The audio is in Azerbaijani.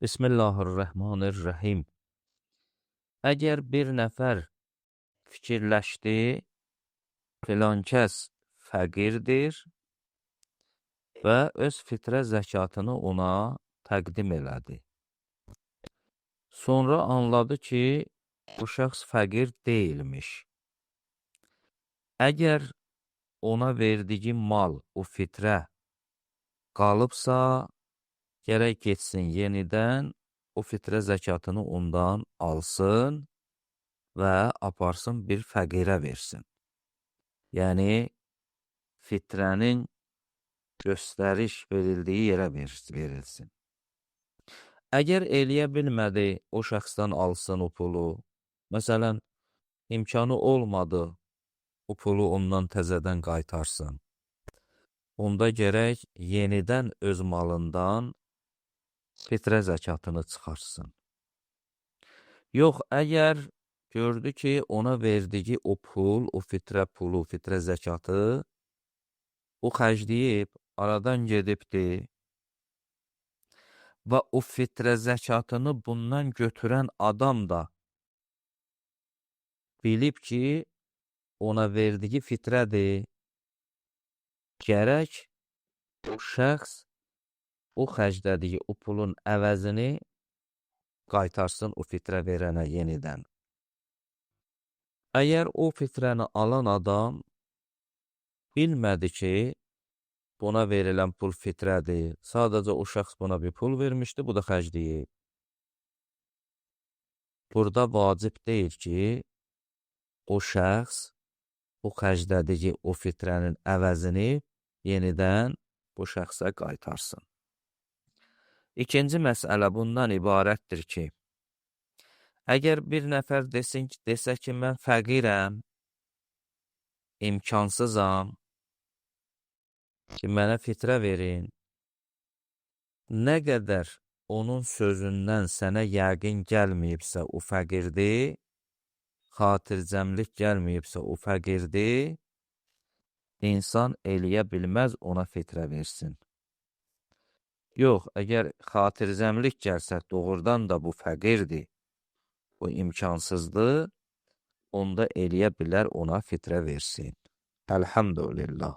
Bismillahirrahmanirrahim. Əgər bir nəfər fikirləşdi, filan kəs fəqirdir və öz fitrə zəkatını ona təqdim elədi. Sonra anladı ki, bu şəxs fəqir deyilmiş. Əgər ona verdiyi mal, o fitrə qalıbsa, gərək getsin yenidən o fitrə zəkatını ondan alsın və aparsın bir fəqirə versin. Yəni, fitrənin göstəriş verildiyi yerə verilsin. Əgər eləyə bilmədi, o şəxsdən alsın o pulu, məsələn, imkanı olmadı, o pulu ondan təzədən qaytarsın. Onda gərək yenidən öz malından fitrə zəkatını çıxarsın. Yox, əgər gördü ki, ona verdiyi o pul, o fitrə pulu, fitrə zəkatı, o xərcləyib, aradan gedibdir və o fitrə zəkatını bundan götürən adam da bilib ki, ona verdiyi fitrədir, gərək o şəxs o xərclədiyi o pulun əvəzini qaytarsın o fitrə verənə yenidən. Əgər o fitrəni alan adam bilmədi ki, buna verilən pul fitrədir, sadəcə o şəxs buna bir pul vermişdi, bu da xərcləyib. Burada vacib deyil ki, o şəxs o xərclədiyi o fitrənin əvəzini yenidən bu şəxsə qaytarsın. İkinci məsələ bundan ibarətdir ki, əgər bir nəfər desə ki, mən fəqirəm, imkansızam ki, mənə fitrə verin, nə qədər onun sözündən sənə yəqin gəlməyibsə o fəqirdir, xatircəmlik gəlməyibsə o fəqirdir, insan eləyə bilməz ona fitrə versin. Yox, əgər xatircəmlik gəlsə, doğrudan da bu fəqirdir, bu imkansızdır, onda eləyə bilər ona fitrə versin. Əlhamdülillah.